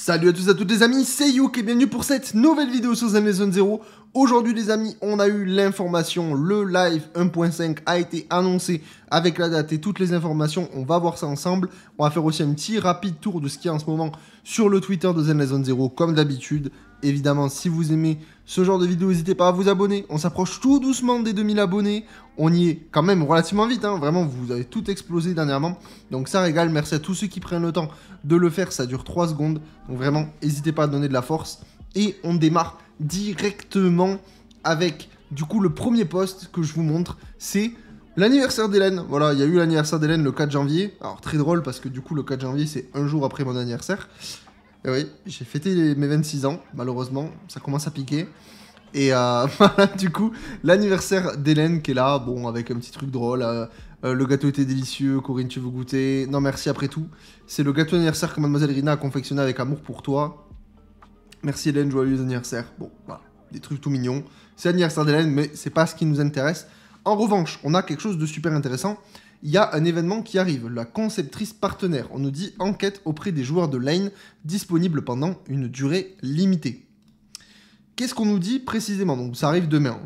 Salut à tous et à toutes les amis, c'est Youk et bienvenue pour cette nouvelle vidéo sur Zen Zone 0. Aujourd'hui les amis, on a eu l'information, le live 1.5 a été annoncé avec la date et toutes les informations, on va voir ça ensemble. On va faire aussi un petit rapide tour de ce qu'il y a en ce moment sur le Twitter de Zen Zone 0 comme d'habitude. Évidemment, si vous aimez ce genre de vidéo, n'hésitez pas à vous abonner. On s'approche tout doucement des 2000 abonnés. On y est quand même relativement vite, hein. Vraiment, vous avez tout explosé dernièrement. Donc ça régale. Merci à tous ceux qui prennent le temps de le faire. Ça dure 3 secondes. Donc vraiment, n'hésitez pas à donner de la force. Et on démarre directement avec, du coup, le premier post que je vous montre. C'est l'anniversaire d'Hélène. Voilà, il y a eu l'anniversaire d'Hélène le 4 janvier. Alors très drôle parce que du coup, le 4 janvier, c'est un jour après mon anniversaire. Et oui, j'ai fêté mes 26 ans, malheureusement, ça commence à piquer. Et voilà, du coup, l'anniversaire d'Hélène qui est là, bon, avec un petit truc drôle. Le gâteau était délicieux, Corinne, tu veux goûter? Non, merci après tout. C'est le gâteau d'anniversaire que Mademoiselle Rina a confectionné avec amour pour toi. Merci Hélène, joyeux anniversaire. Bon, voilà, des trucs tout mignons. C'est l'anniversaire d'Hélène, mais c'est pas ce qui nous intéresse. En revanche, on a quelque chose de super intéressant. Il y a un événement qui arrive, la conceptrice partenaire. On nous dit enquête auprès des joueurs de Lane, disponible pendant une durée limitée. Qu'est-ce qu'on nous dit précisément? Donc ça arrive demain.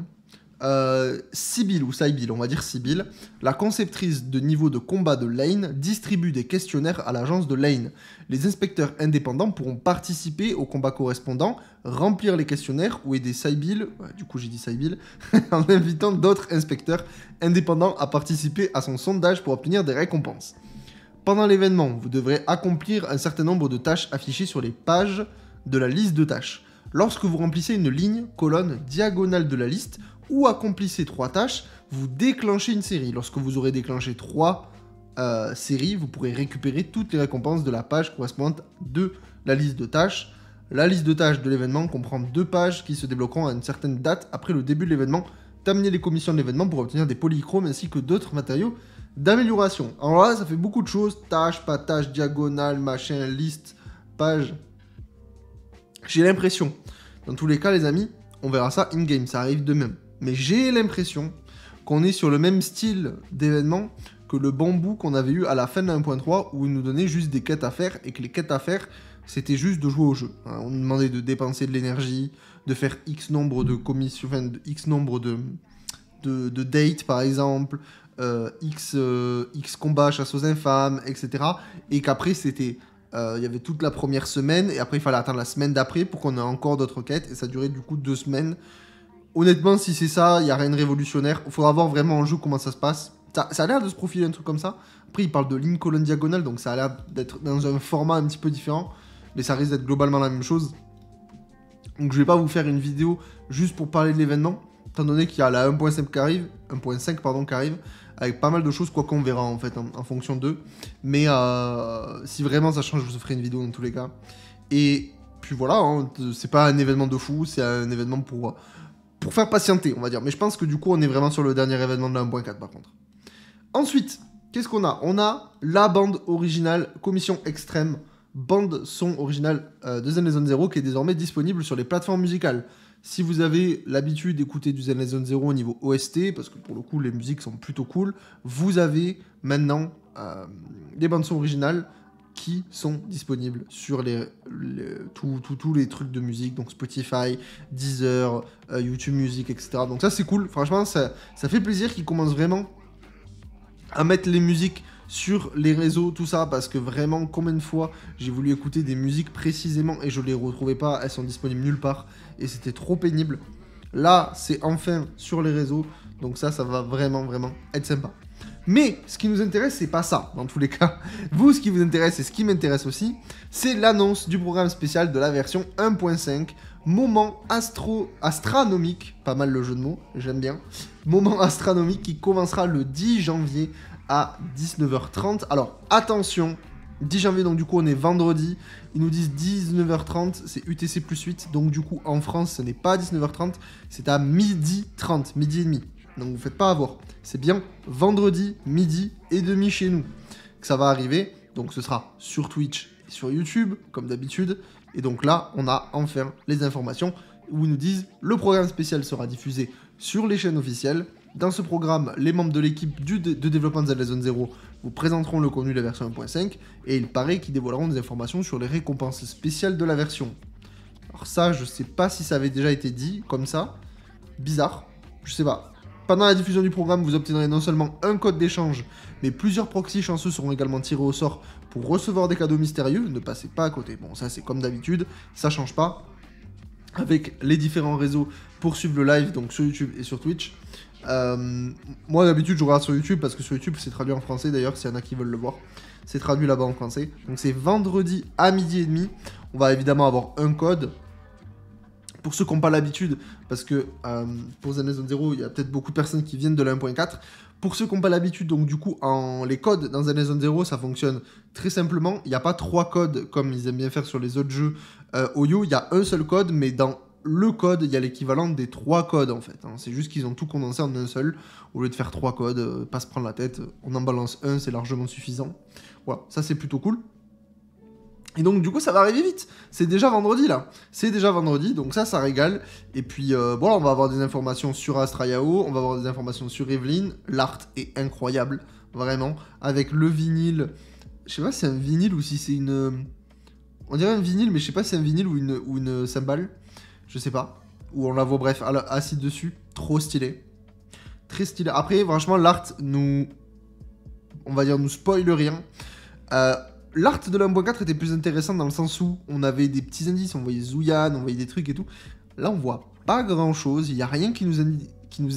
Sibyl ou Sybil, on va dire Sibyl, la conceptrice de niveau de combat de Lane, distribue des questionnaires à l'agence de Lane. Les inspecteurs indépendants pourront participer au combat correspondant, remplir les questionnaires ou aider Sybil, du coup j'ai dit Sybil, en invitant d'autres inspecteurs indépendants à participer à son sondage pour obtenir des récompenses. Pendant l'événement, vous devrez accomplir un certain nombre de tâches affichées sur les pages de la liste de tâches. Lorsque vous remplissez une ligne, colonne, diagonale de la liste, ou accomplissez 3 tâches, vous déclenchez une série. Lorsque vous aurez déclenché 3 séries, vous pourrez récupérer toutes les récompenses de la page correspondante de la liste de tâches. La liste de tâches de l'événement comprend 2 pages qui se débloqueront à une certaine date après le début de l'événement. Terminez les commissions de l'événement pour obtenir des polychromes ainsi que d'autres matériaux d'amélioration. Alors là, ça fait beaucoup de choses. Tâches, pas tâches, diagonale, machin, liste, page. J'ai l'impression, dans tous les cas les amis, on verra ça in-game, ça arrive demain. Mais j'ai l'impression qu'on est sur le même style d'événement que le bambou qu'on avait eu à la fin de 1.3 où il nous donnait juste des quêtes à faire et que les quêtes à faire, c'était juste de jouer au jeu. On nous demandait de dépenser de l'énergie, de faire X nombre de commissions, enfin, X nombre de dates par exemple, X combats chasse aux infâmes, etc. Et qu'après c'était... il y avait toute la première semaine et après il fallait attendre la semaine d'après pour qu'on ait encore d'autres quêtes et ça durait du coup 2 semaines. Honnêtement, si c'est ça, il n'y a rien de révolutionnaire. Il faudra voir vraiment en jeu comment ça se passe. Ça a l'air de se profiler un truc comme ça. Après, il parle de ligne colonne diagonale, donc ça a l'air d'être dans un format un petit peu différent. Mais ça risque d'être globalement la même chose. Donc je vais pas vous faire une vidéo juste pour parler de l'événement, étant donné qu'il y a la 1.5 qui arrive, qui arrive, avec pas mal de choses, quoi qu'on verra en fait, en fonction d'eux. Mais si vraiment ça change, je vous ferai une vidéo dans tous les cas. Et puis voilà, hein, c'est pas un événement de fou, c'est un événement pour faire patienter, on va dire. Mais je pense que du coup, on est vraiment sur le dernier événement de la 1.4 par contre. Ensuite, qu'est-ce qu'on a? On a la bande originale Commission Extrême, bande son originale de Zen Zone 0 qui est désormais disponible sur les plateformes musicales. Si vous avez l'habitude d'écouter du Zen Zone 0 au niveau OST, parce que pour le coup, les musiques sont plutôt cool, vous avez maintenant des bandes son originales qui sont disponibles sur tous les trucs de musique, donc Spotify, Deezer, YouTube Music, etc. Donc ça c'est cool, franchement ça fait plaisir qu'ils commencent vraiment à mettre les musiques sur les réseaux, tout ça, parce que vraiment, combien de fois j'ai voulu écouter des musiques précisément et je les retrouvais pas, elles sont disponibles nulle part et c'était trop pénible. Là c'est enfin sur les réseaux, donc ça va vraiment être sympa. Mais ce qui nous intéresse, c'est pas ça, dans tous les cas. Vous, ce qui vous intéresse et ce qui m'intéresse aussi, c'est l'annonce du programme spécial de la version 1.5, moment astronomique, pas mal le jeu de mots, j'aime bien, moment astronomique qui commencera le 10 janvier à 19h30. Alors, attention, 10 janvier, donc du coup, on est vendredi, ils nous disent 19h30, c'est UTC plus 8, donc du coup, en France, ce n'est pas à 19h30, c'est à 12h30, midi et demi. Donc vous ne faites pas avoir. C'est bien vendredi, midi et demi chez nous que ça va arriver. Donc ce sera sur Twitch et sur YouTube, comme d'habitude. Et donc là, on a enfin les informations où ils nous disent le programme spécial sera diffusé sur les chaînes officielles. Dans ce programme, les membres de l'équipe de développement de Zen Zone 0 vous présenteront le contenu de la version 1.5 et il paraît qu'ils dévoileront des informations sur les récompenses spéciales de la version. Alors ça, je sais pas si ça avait déjà été dit comme ça. Bizarre, je sais pas. Pendant la diffusion du programme, vous obtiendrez non seulement un code d'échange, mais plusieurs proxys chanceux seront également tirés au sort pour recevoir des cadeaux mystérieux. Ne passez pas à côté. Bon, ça c'est comme d'habitude, ça change pas. Avec les différents réseaux pour suivre le live, donc sur YouTube et sur Twitch. Moi d'habitude je regarde sur YouTube parce que sur YouTube c'est traduit en français d'ailleurs s'il y en a qui veulent le voir. C'est traduit là-bas en français. Donc c'est vendredi à 12h30. On va évidemment avoir un code. Pour ceux qui n'ont pas l'habitude, parce que pour Zenless Zone Zero, il y a peut-être beaucoup de personnes qui viennent de la 1.4. Pour ceux qui n'ont pas l'habitude, donc du coup, les codes dans Zenless Zone Zero, ça fonctionne très simplement. Il n'y a pas 3 codes comme ils aiment bien faire sur les autres jeux Oyo. Il y a un seul code, mais dans le code, il y a l'équivalent des 3 codes en fait. Hein. C'est juste qu'ils ont tout condensé en un seul. Au lieu de faire 3 codes, pas se prendre la tête, on en balance un, c'est largement suffisant. Voilà, ça c'est plutôt cool. Et donc du coup ça va arriver vite, c'est déjà vendredi là, c'est déjà vendredi, donc ça régale. Et puis voilà, on va avoir des informations sur Astra Yao, on va avoir des informations sur Evelyn, l'art est incroyable, vraiment, avec le vinyle, je sais pas si c'est un vinyle ou si c'est une... On dirait un vinyle mais je sais pas si c'est un vinyle ou une cymbale, je sais pas, où on la voit bref, assise dessus, trop stylé, très stylé. Après franchement l'art nous, on va dire nous spoil rien. L'art de la 1.4 était plus intéressant dans le sens où on avait des petits indices, on voyait Zouyan, on voyait des trucs et tout. Là, on voit pas grand chose, il n'y a rien qui nous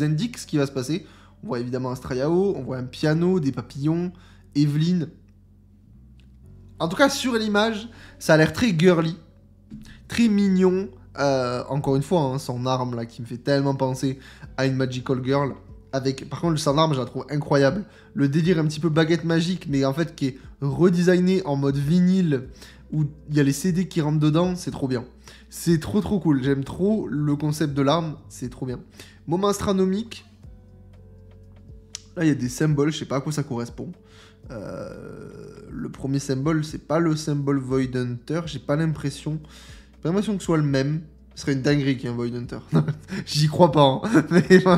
indique ce qui va se passer. On voit évidemment Astra Yao, on voit un piano, des papillons, Evelyn. En tout cas, sur l'image, ça a l'air très girly, très mignon. Encore une fois, hein, son arme là qui me fait tellement penser à une Magical Girl. Par contre, son arme, je la trouve incroyable. Le délire un petit peu baguette magique, mais en fait qui est redesigné en mode vinyle, où il y a les CD qui rentrent dedans, c'est trop bien. C'est trop cool. J'aime trop le concept de l'arme, c'est trop bien. Moment astronomique. Là, il y a des symboles, je sais pas à quoi ça correspond. Le premier symbole, c'est pas le symbole Void Hunter, j'ai pas l'impression. J'ai pas l'impression que ce soit le même. Ce serait une dinguerie qu'il y ait un Void Hunter. J'y crois pas, hein. Mais moi,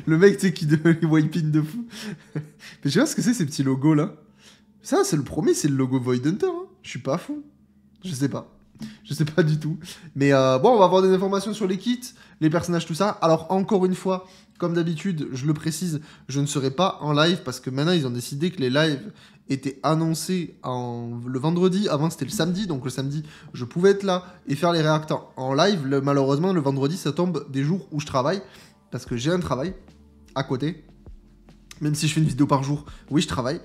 le mec, tu sais, qui devient les white pin de fou. Mais je sais pas ce que c'est, ces petits logos, là. Ça, c'est le premier, c'est le logo Void Hunter, hein. Je suis pas fou. Je sais pas. Je sais pas du tout. Mais bon, on va avoir des informations sur les kits, les personnages, tout ça. Alors, encore une fois, comme d'habitude, je le précise, je ne serai pas en live parce que maintenant, ils ont décidé que les lives étaient annoncés le vendredi. Avant, c'était le samedi. Donc, le samedi, je pouvais être là et faire les réactants en live. Malheureusement, le vendredi, ça tombe des jours où je travaille parce que j'ai un travail à côté. Même si je fais une vidéo par jour, oui, je travaille.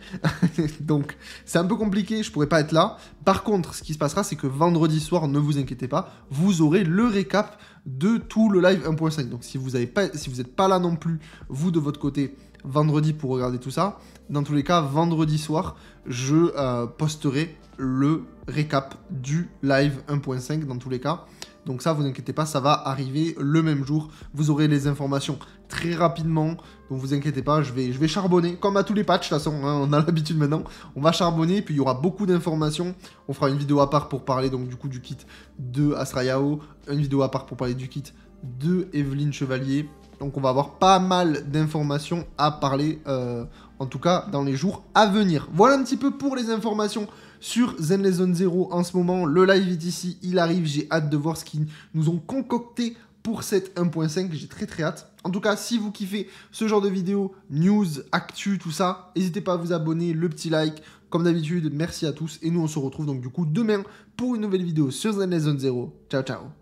Donc, c'est un peu compliqué, je pourrais pas être là. Par contre, ce qui se passera, c'est que vendredi soir, ne vous inquiétez pas, vous aurez le récap de tout le live 1.5. Donc, si vous n'êtes pas là non plus, vous de votre côté, vendredi pour regarder tout ça, dans tous les cas, vendredi soir, je posterai le récap du live 1.5 dans tous les cas. Donc ça, vous inquiétez pas, ça va arriver le même jour. Vous aurez les informations très rapidement. Donc vous inquiétez pas, je vais charbonner. Comme à tous les patchs, de toute façon, hein, on a l'habitude maintenant. On va charbonner, puis il y aura beaucoup d'informations. On fera une vidéo à part pour parler donc du coup du kit de Astra Yao. Une vidéo à part pour parler du kit de Evelyn Chevalier. Donc on va avoir pas mal d'informations à parler, en tout cas dans les jours à venir. Voilà un petit peu pour les informations sur Zenless Zone Zero en ce moment. Le live est ici, il arrive, j'ai hâte de voir ce qu'ils nous ont concocté pour cette 1.5, j'ai très hâte. En tout cas, si vous kiffez ce genre de vidéo, news, actu, tout ça, n'hésitez pas à vous abonner, le petit like. Comme d'habitude, merci à tous et nous on se retrouve donc du coup demain pour une nouvelle vidéo sur Zenless Zone Zero. Ciao ciao.